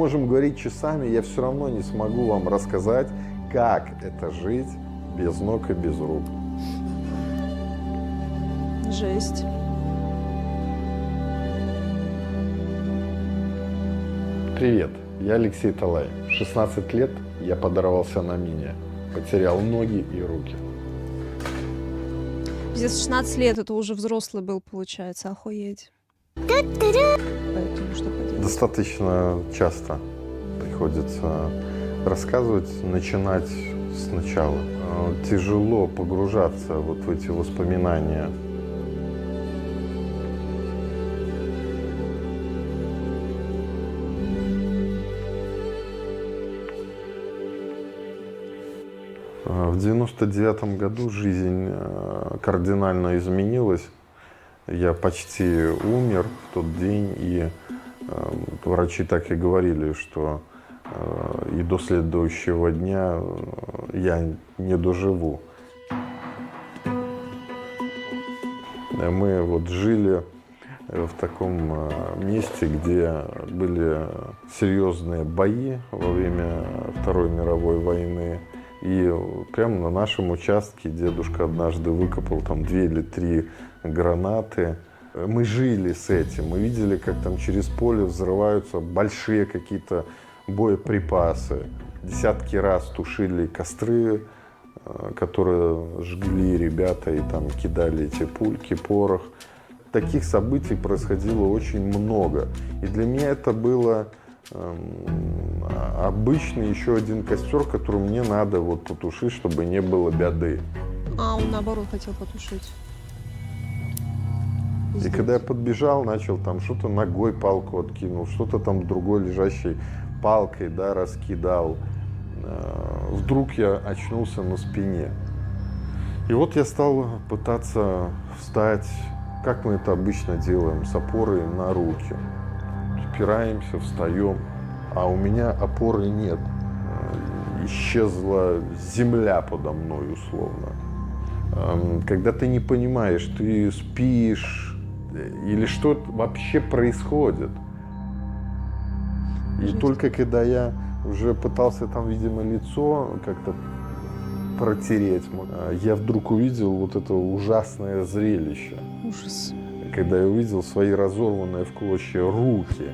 Можем говорить часами, я все равно не смогу вам рассказать, как это жить без ног и без рук. Жесть. Привет, я Алексей Талай. 16 лет я подорвался на мине. Потерял ноги и руки. Пиздец, 16 лет, это уже взрослый был, получается, охуеть. Поэтому что поделать? Достаточно часто приходится рассказывать, начинать сначала. Тяжело погружаться вот в эти воспоминания. В 99-м году жизнь кардинально изменилась. Я почти умер в тот день, и врачи так и говорили, что и до следующего дня я не доживу. Мы вот жили в таком месте, где были серьезные бои во время Второй мировой войны. И прямо на нашем участке дедушка однажды выкопал там 2 или 3 гранаты. Мы жили с этим, мы видели, как там через поле взрываются большие какие-то боеприпасы. Десятки раз тушили костры, которые жгли ребята и там кидали эти пульки, порох. Таких событий происходило очень много. И для меня это было обычный еще один костер, который мне надо вот потушить, чтобы не было беды. А, он наоборот хотел потушить. И когда я подбежал, начал там что-то ногой палку откинул, что-то там другой лежащей палкой, да, раскидал. Вдруг я очнулся на спине. И вот я стал пытаться встать, как мы это обычно делаем, с опорой на руки. Опираемся, встаем, а у меня опоры нет. Исчезла земля подо мной, условно. Когда ты не понимаешь, ты спишь, или что вообще происходит. И только когда я уже пытался там, видимо, лицо как-то протереть, я вдруг увидел вот это ужасное зрелище. Ужас. Когда я увидел свои разорванные в клочья руки.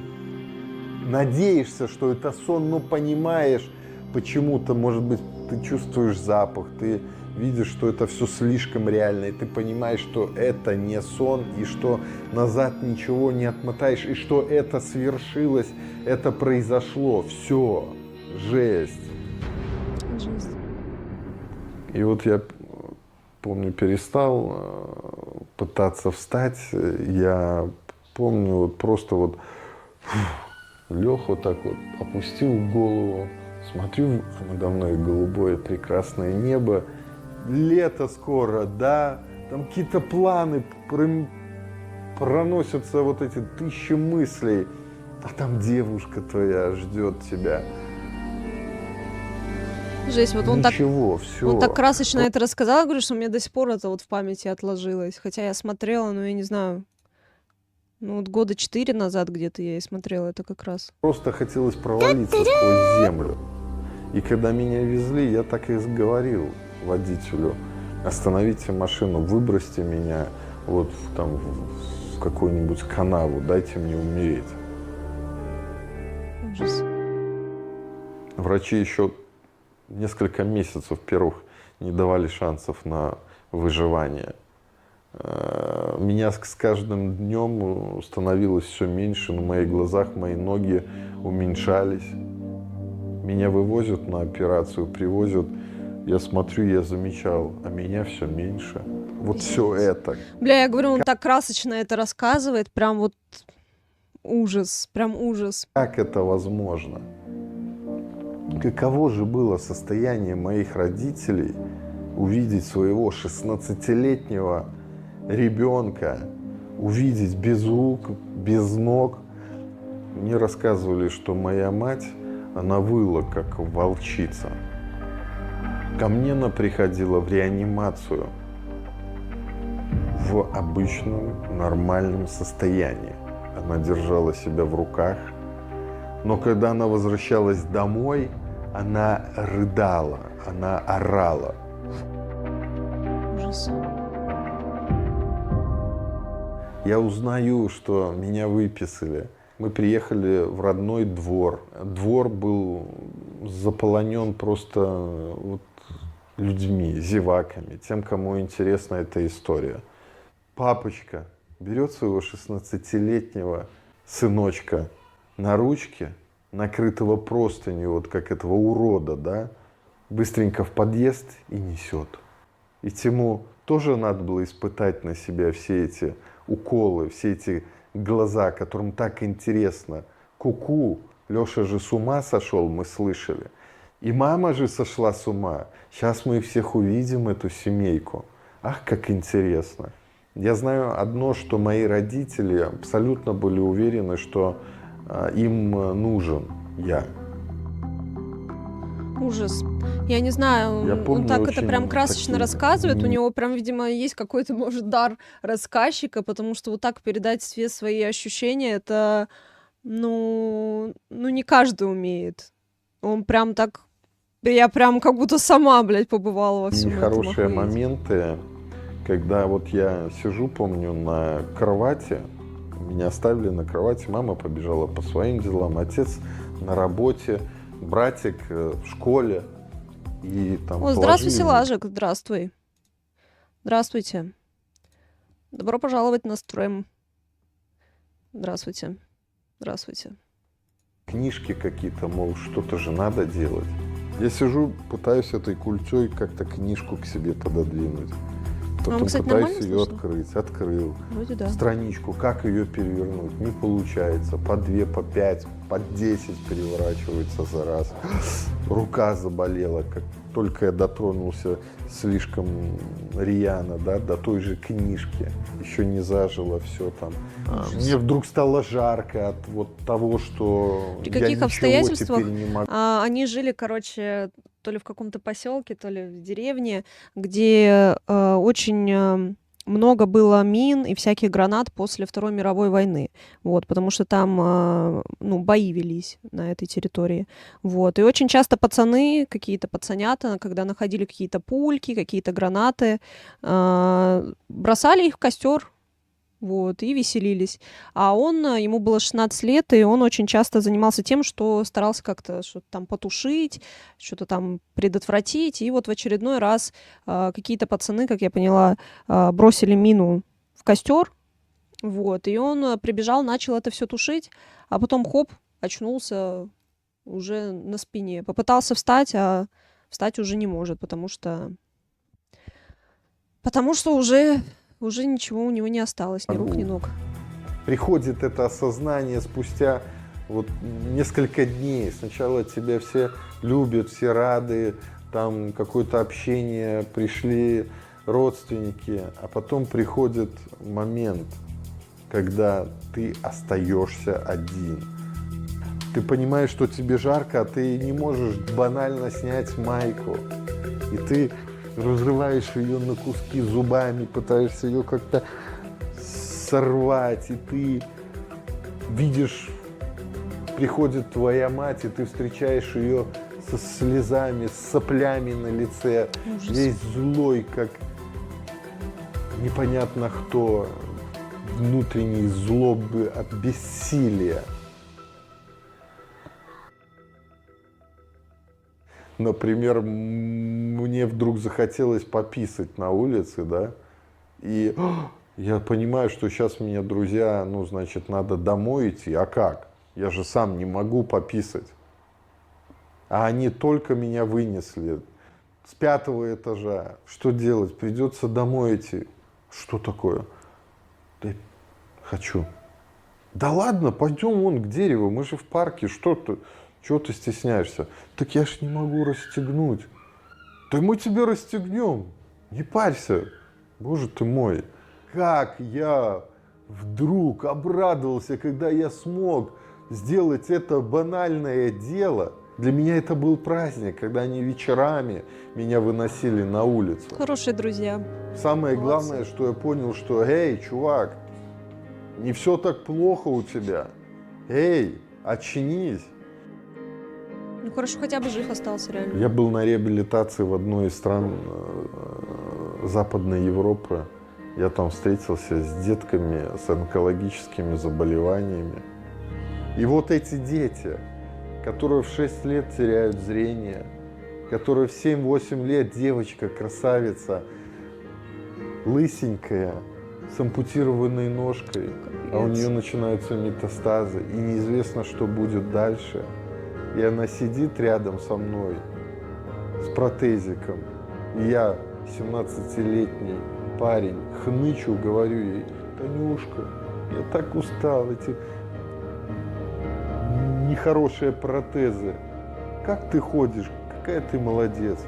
Надеешься, что это сон, но понимаешь, почему-то, может быть, ты чувствуешь запах, ты видишь, что это все слишком реально, и ты понимаешь, что это не сон, и что назад ничего не отмотаешь, и что это свершилось, это произошло, все, жесть. Жесть. И вот я, помню, перестал пытаться встать, я помню, вот просто вот лег вот так вот, опустил голову, смотрю, надо мной голубое прекрасное небо, лето скоро, да, там какие-то планы, проносятся вот эти 1000 мыслей, а там девушка твоя ждет тебя. Жесть, вот он Ничего, все. он так красочно это рассказал, я говорю, что мне до сих пор это вот в памяти отложилось. Хотя я смотрела, ну я не знаю, ну вот года 4 назад где-то я и смотрела это как раз. Просто хотелось провалиться сквозь землю. И когда меня везли, я так и говорил водителю: остановите машину, выбросьте меня вот там в какую-нибудь канаву, дайте мне умереть. Ужас. Врачи еще несколько месяцев первых не давали шансов на выживание. Меня с каждым днем становилось все меньше, на моих глазах мои ноги уменьшались. Меня вывозят на операцию, привозят. Я смотрю, я замечал, а меня все меньше. Вот все это. Бля, я говорю, он так красочно это рассказывает, прям вот ужас, прям ужас. Как это возможно? Каково же было состояние моих родителей увидеть своего 16-летнего ребенка, увидеть без рук, без ног. Мне рассказывали, что моя мать, она выла, как волчица. Ко мне она приходила в реанимацию в обычном, нормальном состоянии. Она держала себя в руках, Но когда она возвращалась домой, она рыдала, она орала. Ужас. Я узнаю, что меня выписали. Мы приехали в родной двор. Двор был заполонен просто вот людьми, зеваками, тем, кому интересна эта история. Папочка берет своего 16-летнего сыночка на ручки, накрытого простынью, вот как этого урода, да, быстренько в подъезд и несет. И Тиму тоже надо было испытать на себя все эти уколы, все эти глаза, которым так интересно. Ку-ку, Леша же с ума сошел, мы слышали. И мама же сошла с ума. Сейчас мы всех увидим, эту семейку. Ах, как интересно. Я знаю одно, что мои родители абсолютно были уверены, что им нужен я. Ужас. Я не знаю, Я он помню так это очень прям красочно такие рассказывает. У него прям, видимо, есть какой-то, может, дар рассказчика, потому что вот так передать все свои ощущения, это, ну не каждый умеет. Он прям так... Я прям как будто сама, блядь, побывала во всем этом. Хорошие Охуеть. моменты, когда вот я сижу, помню, на кровати, меня оставили на кровати, мама побежала по своим делам, отец на работе, братик в школе. И там О, здравствуй, положили- Силажик, здравствуй. Здравствуйте. Добро пожаловать на стрим. Здравствуйте. Здравствуйте. книжки какие-то, мол, что-то же надо делать. Я сижу, пытаюсь этой культей как-то книжку к себе пододвинуть. Потом кстати, пытаюсь нормально ее слышно? открыть. Открыл. Вроде да. Страничку, как ее перевернуть, не получается. По 2, по 5, по 10 переворачивается за раз. Рука заболела, как только я дотронулся слишком рьяно, да, до той же книжки. Еще не зажило все там. Мне вдруг стало жарко от вот того, что При я каких ничего обстоятельствах? теперь не могу. Они жили, короче, то ли в каком-то поселке, то ли в деревне, где очень много было мин и всяких гранат после Второй мировой войны. Вот, потому что там, бои велись на этой территории. Вот. И очень часто пацаны, какие-то пацанята, когда находили какие-то пульки, какие-то гранаты, бросали их в костер. Вот, и веселились. А ему было 16 лет, и он очень часто занимался тем, что старался как-то что-то там потушить, что-то там предотвратить. И вот в очередной раз какие-то пацаны, как я поняла, бросили мину в костер. Вот, и он прибежал, начал это все тушить, а потом хоп, очнулся уже на спине. Попытался встать, а встать уже не может, потому что уже ничего у него не осталось, ни рук, ни ног. Приходит это осознание спустя вот несколько дней. Сначала тебя все любят, все рады, там какое-то общение, пришли родственники, а потом приходит момент, когда ты остаешься один. Ты понимаешь, что тебе жарко, а ты не можешь банально снять майку. И ты разрываешь ее на куски зубами, пытаешься ее как-то сорвать, и ты видишь, приходит твоя мать, и ты встречаешь ее со слезами, с соплями на лице, Ужас. весь злой, как непонятно кто, внутренней злобы от бессилия. Например, мне вдруг захотелось пописать на улице, да, и я понимаю, что сейчас меня друзья, надо домой идти, а как? Я же сам не могу пописать. А они только меня вынесли с 5-го этажа. Что делать? Придется домой идти. Что такое? Да хочу. Да ладно, пойдем вон к дереву, мы же в парке, что ты? Чего ты стесняешься? Так я ж не могу расстегнуть. Да мы тебе расстегнем. Не парься. Боже ты мой. Как я вдруг обрадовался, когда я смог сделать это банальное дело. Для меня это был праздник, когда они вечерами меня выносили на улицу. Хорошие друзья. Самое Молодцы. главное, что я понял, что эй, чувак, не все так плохо у тебя. Эй, очнись. Ну хорошо, хотя бы жив остался, реально. Я был на реабилитации в одной из стран Западной Европы. Я там встретился с детками с онкологическими заболеваниями. И вот эти дети, которые в 6 лет теряют зрение, которые в 7-8 лет, девочка, красавица, лысенькая, с ампутированной ножкой, а у нее начинаются метастазы, и неизвестно, что будет дальше. И она сидит рядом со мной с протезиком, и я, 17-летний парень, хнычу, говорю ей: Танюшка, я так устал, эти нехорошие протезы. Как ты ходишь? Какая ты молодец.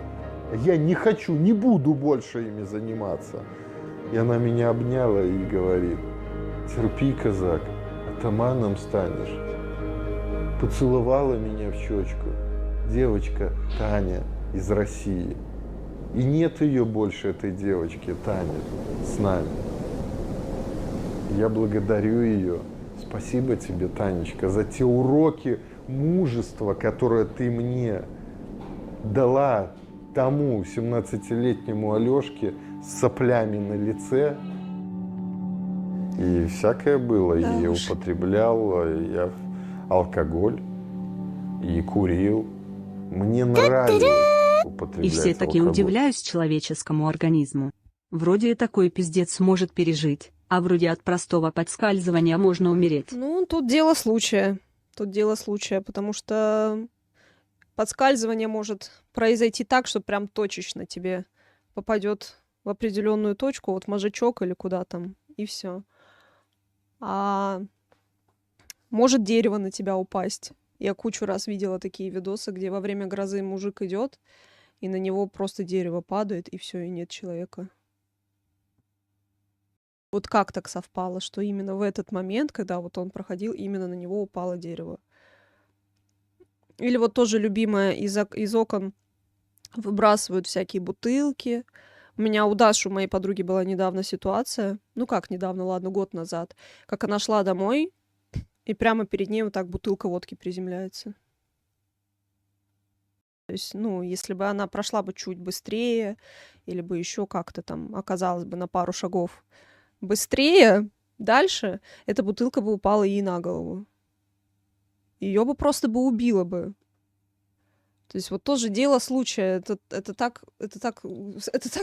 Я не хочу, не буду больше ими заниматься. И она меня обняла и говорит: терпи, казак, атаманом станешь. Поцеловала меня в щечку. Девочка Таня из России. И нет ее больше, этой девочки Тани, с нами. Я благодарю ее. Спасибо тебе, Танечка, за те уроки мужества, которые ты мне дала тому 17-летнему Алешке с соплями на лице. И всякое было. Да И я уж. употреблял я алкоголь, и курил. Мне нравилось употреблять И все таки алкоголь. удивляюсь человеческому организму. Вроде и такой пиздец может пережить, а вроде от простого подскальзывания можно умереть. Ну, тут дело случая. Тут дело случая, потому что подскальзывание может произойти так, что прям точечно тебе попадет в определенную точку, вот мозжечок или куда там, и все. А может дерево на тебя упасть. Я кучу раз видела такие видосы, где во время грозы мужик идет, и на него просто дерево падает, и все, и нет человека. Вот как так совпало, что именно в этот момент, когда вот он проходил, именно на него упало дерево. Или вот тоже любимое, из окон выбрасывают всякие бутылки. У меня у Даши, у моей подруги, была недавно ситуация, ну как недавно, ладно, год назад, как она шла домой, и прямо перед ней вот так бутылка водки приземляется. То есть, ну, если бы она прошла бы чуть быстрее, или бы еще как-то там оказалась бы на пару шагов быстрее, дальше эта бутылка бы упала ей на голову. Ее бы просто бы убило бы. То есть вот тоже дело случая. Это так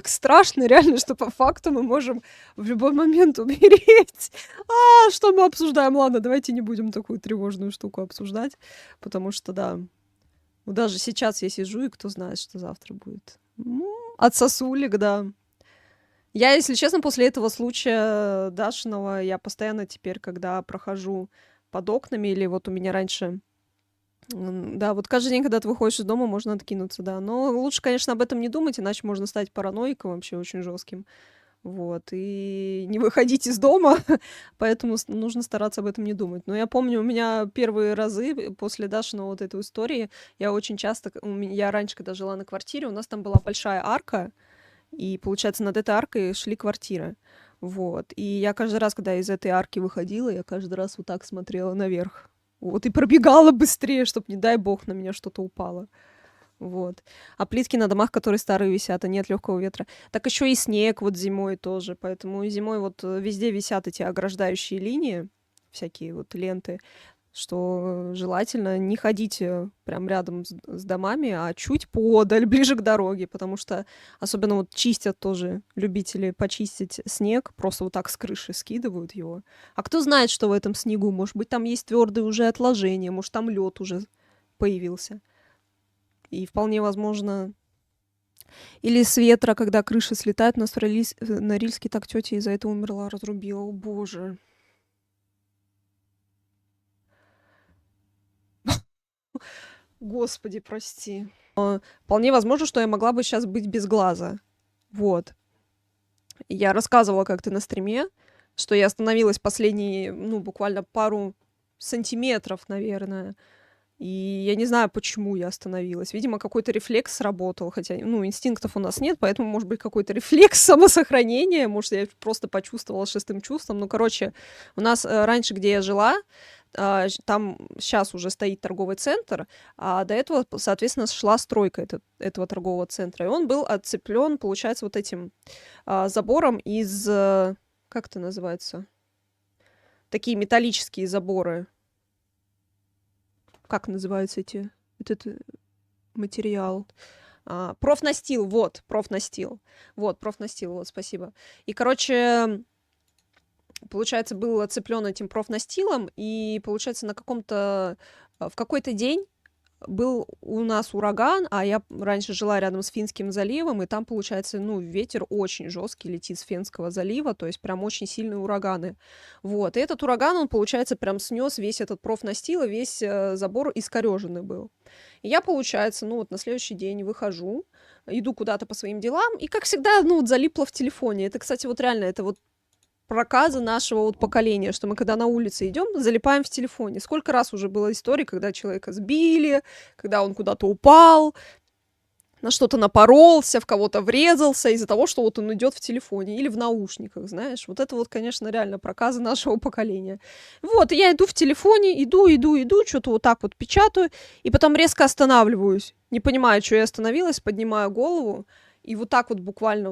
страшно, реально, что по факту мы можем в любой момент умереть. А, что мы обсуждаем? Ладно, давайте не будем такую тревожную штуку обсуждать, потому что, да, вот даже сейчас я сижу, и кто знает, что завтра будет. От сосулек, да. Я, если честно, после этого случая Дашиного, я постоянно теперь, когда прохожу под окнами, или вот у меня раньше... Да, вот каждый день, когда ты выходишь из дома, можно откинуться, да. Но лучше, конечно, об этом не думать, иначе можно стать параноиком вообще очень жестким. Вот. И не выходить из дома, поэтому нужно стараться об этом не думать. Но я помню, у меня первые разы после Дашиной вот этой истории, я очень часто... Я раньше, когда жила на квартире, у нас там была большая арка, и, получается, над этой аркой шли квартиры. Вот. И я каждый раз, когда из этой арки выходила, я каждый раз вот так смотрела наверх. Вот, и пробегала быстрее, чтобы, не дай бог, на меня что-то упало. Вот. А плитки на домах, которые старые висят, а нет легкого ветра. Так еще и снег вот зимой тоже. Поэтому зимой вот везде висят эти ограждающие линии, всякие вот ленты, что желательно не ходить прям рядом с домами, а чуть подаль, ближе к дороге, потому что особенно вот чистят тоже любители почистить снег, просто вот так с крыши скидывают его. А кто знает, что в этом снегу? Может быть, там есть твердые уже отложения, может, там лед уже появился. И вполне возможно... Или с ветра, когда крыша слетает, у нас в Норильске так тетя из-за этого умерла, разрубила. О, боже. Господи, прости. Вполне возможно, что я могла бы сейчас быть без глаза. Вот. Я рассказывала как-то на стриме, что я остановилась последние, ну, буквально пару сантиметров, наверное. И я не знаю, почему я остановилась. Видимо, какой-то рефлекс сработал, хотя, ну, инстинктов у нас нет, поэтому, может быть, какой-то рефлекс самосохранения, может, я просто почувствовала шестым чувством. Ну, короче, у нас раньше, где я жила, там сейчас уже стоит торговый центр, а до этого, соответственно, шла стройка этого торгового центра. И он был отцеплен, получается, вот этим забором из... Как это называется? Такие металлические заборы. Как называются этот материал? Профнастил, вот, профнастил. Вот, профнастил, вот, спасибо. И, короче, получается, был оцеплен этим профнастилом, и, получается, в какой-то день был у нас ураган, а я раньше жила рядом с Финским заливом, и там, получается, ветер очень жесткий летит с Финского залива, то есть прям очень сильные ураганы. Вот, и этот ураган, он, получается, прям снес весь этот профнастил, и весь забор искореженный был. И я, получается, на следующий день выхожу, иду куда-то по своим делам, и, как всегда, залипла в телефоне. Это, кстати, вот реально, это вот проказа нашего вот поколения, что мы когда на улице идем, залипаем в телефоне. Сколько раз уже было историй, когда человека сбили, когда он куда-то упал, на что-то напоролся, в кого-то врезался из-за того, что вот он идет в телефоне или в наушниках, знаешь. Вот это вот, конечно, реально проказа нашего поколения. Вот, и я иду в телефоне, иду, что-то вот так вот печатаю, и потом резко останавливаюсь. Не понимаю, что я остановилась, поднимаю голову, и вот так вот буквально,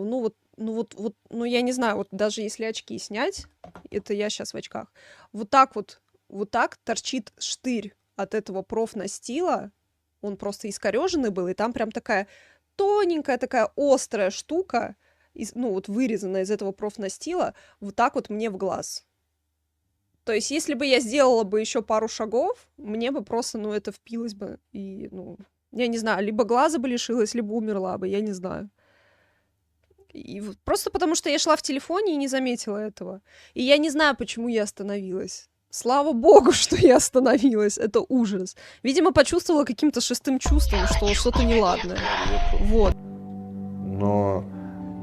я не знаю, вот даже если очки снять, это я сейчас в очках, вот так торчит штырь от этого профнастила, он просто искореженный был, и там прям такая тоненькая, такая острая штука, вырезанная из этого профнастила, вот так вот мне в глаз. То есть, если бы я сделала бы еще пару шагов, мне бы просто, это впилось бы, и, я не знаю, либо глаза бы лишилась, либо умерла бы, я не знаю. И просто потому, что я шла в телефоне и не заметила этого. И я не знаю, почему я остановилась. Слава богу, что я остановилась. Это ужас. Видимо, почувствовала каким-то шестым чувством, что что-то неладное. Вот. Но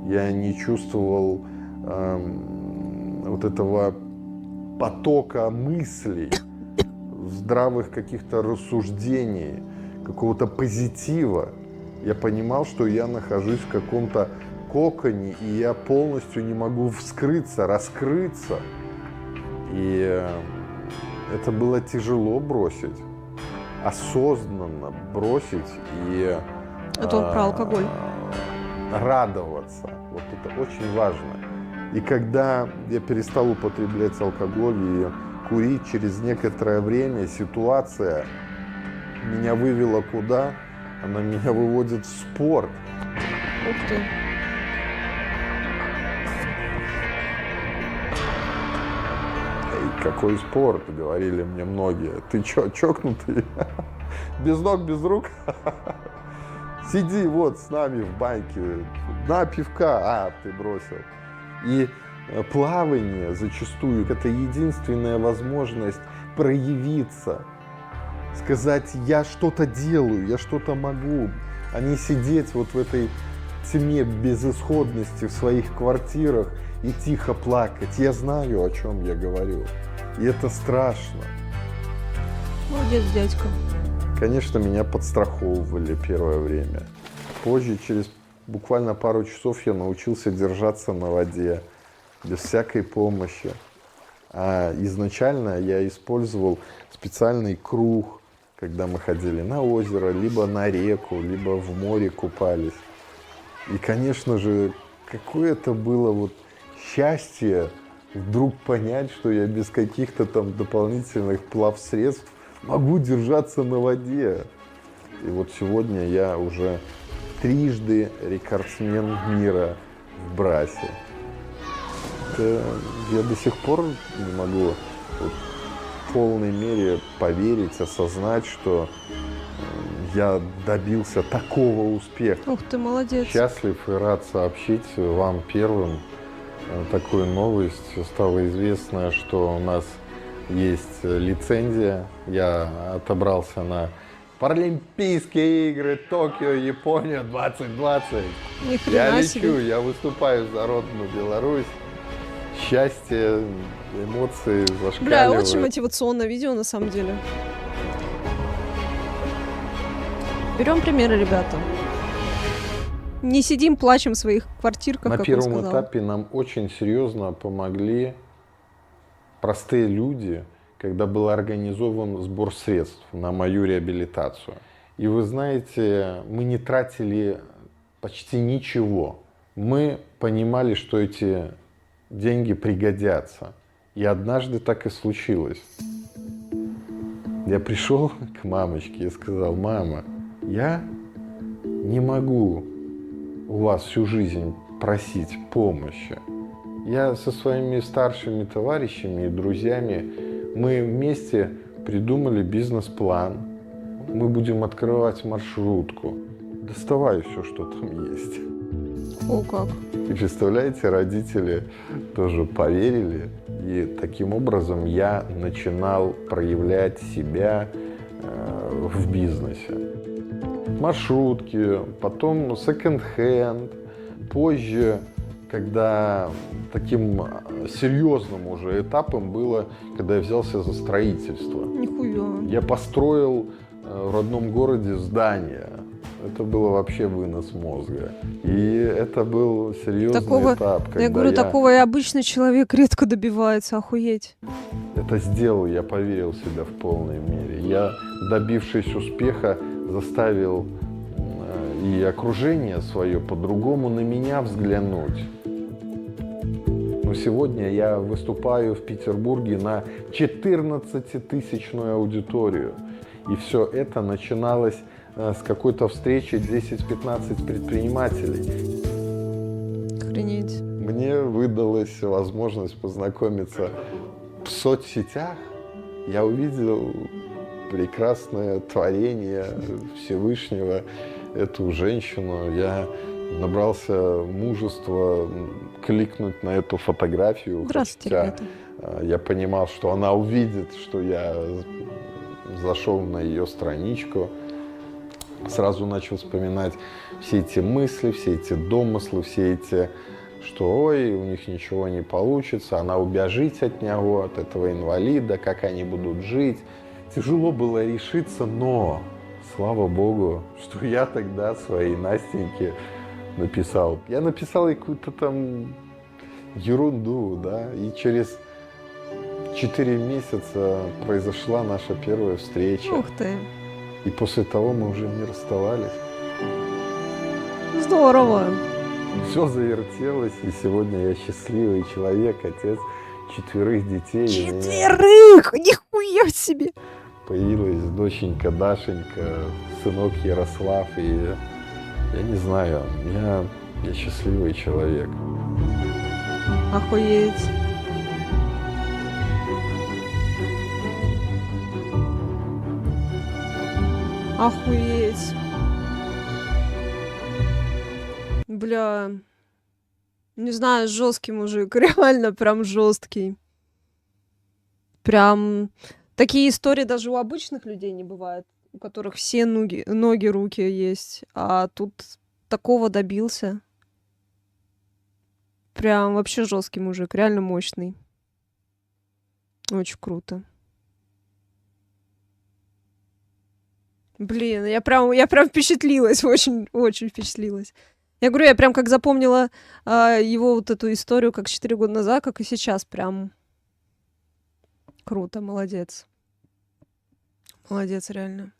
я не чувствовал вот этого потока мыслей, здравых каких-то рассуждений, какого-то позитива. Я понимал, что я нахожусь в каком-то коконе, и я полностью не могу вскрыться, раскрыться. И это было тяжело бросить, осознанно бросить и Это про алкоголь. радоваться. Вот это очень важно. И когда я перестал употреблять алкоголь и курить, через некоторое время ситуация меня вывела куда? Она меня выводит в спорт. Ух ты. Какой спорт, говорили мне многие. Ты чё, чокнутый? Без ног, без рук? Сиди вот с нами в баньке, на пивка, ты бросил. И плавание зачастую это единственная возможность проявиться, сказать, я что-то делаю, я что-то могу, а не сидеть вот в этой тьме безысходности в своих квартирах и тихо плакать. Я знаю, о чем я говорю. И это страшно. Молодец, дядька. Конечно, меня подстраховывали первое время. Позже, через буквально пару часов, я научился держаться на воде, без всякой помощи. А изначально я использовал специальный круг, когда мы ходили на озеро, либо на реку, либо в море купались. И, конечно же, какое это было вот счастье вдруг понять, что я без каких-то там дополнительных плавсредств могу держаться на воде. И вот сегодня я уже трижды рекордсмен мира в брасе. Это я до сих пор не могу в полной мере поверить, осознать, что я добился такого успеха. Ух ты, молодец. Счастлив и рад сообщить вам первым такую новость. Стало известно, что у нас есть лицензия. Я отобрался на Паралимпийские игры Токио, Япония 2020. Ни Я хрена лечу, себе. я выступаю за родную Беларусь. Счастье, эмоции Бля, зашкаливают. очень мотивационное видео на самом деле. Берем примеры, ребята. Не сидим, плачем в своих квартирках, На как он первом сказал. этапе нам очень серьезно помогли простые люди, когда был организован сбор средств на мою реабилитацию. И вы знаете, мы не тратили почти ничего. Мы понимали, что эти деньги пригодятся. И однажды так и случилось. Я пришел к мамочке и сказал: мама, я не могу у вас всю жизнь просить помощи. Я со своими старшими товарищами и друзьями, мы вместе придумали бизнес-план. Мы будем открывать маршрутку. Доставай все, что там есть. О, как. И представляете, родители тоже поверили. И таким образом я начинал проявлять себя в бизнесе. Маршрутки, потом секонд-хенд. Позже, когда таким серьезным уже этапом было, когда я взялся за строительство. Нихуя. Я построил в родном городе здание. Это было вообще вынос мозга. И это был серьезный этап. Когда я говорю, такого и обычный человек редко добивается, охуеть. Это сделал, я поверил в себя в полной мере. Я, добившись успеха, заставил и окружение свое по-другому на меня взглянуть. Но сегодня я выступаю в Петербурге на 14-тысячную аудиторию. И все это начиналось с какой-то встречи 10-15 предпринимателей. Охренеть. Мне выдалась возможность познакомиться в соцсетях. Я увидел прекрасное творение Всевышнего, эту женщину. Я набрался мужества кликнуть на эту фотографию. Здравствуйте, ребята. Я понимал, что она увидит, что я зашел на ее страничку. Сразу начал вспоминать все эти мысли, все эти домыслы, все эти, что ой, у них ничего не получится, она убежит от него, от этого инвалида, как они будут жить. Тяжело было решиться, но слава Богу, что я тогда своей Настеньке написал. Я написал ей какую-то там ерунду, да, и через 4 месяца произошла наша первая встреча. Ух ты. И после того мы уже не расставались. Здорово. Все завертелось, и сегодня я счастливый человек, отец 4 детей. 4! Нихуя себе! Появилась доченька Дашенька, сынок Ярослав, и я не знаю, я счастливый человек. Охуеть. Охуеть. Бля. Не знаю, жесткий мужик. Реально прям жесткий. Прям такие истории даже у обычных людей не бывает, у которых все ноги, руки есть. А тут такого добился. Прям вообще жесткий мужик, реально мощный. Очень круто. Блин, я прям впечатлилась, очень впечатлилась. Я говорю, я прям как запомнила его вот эту историю, как 4 года назад, как и сейчас. Прям круто, молодец. Молодец, реально.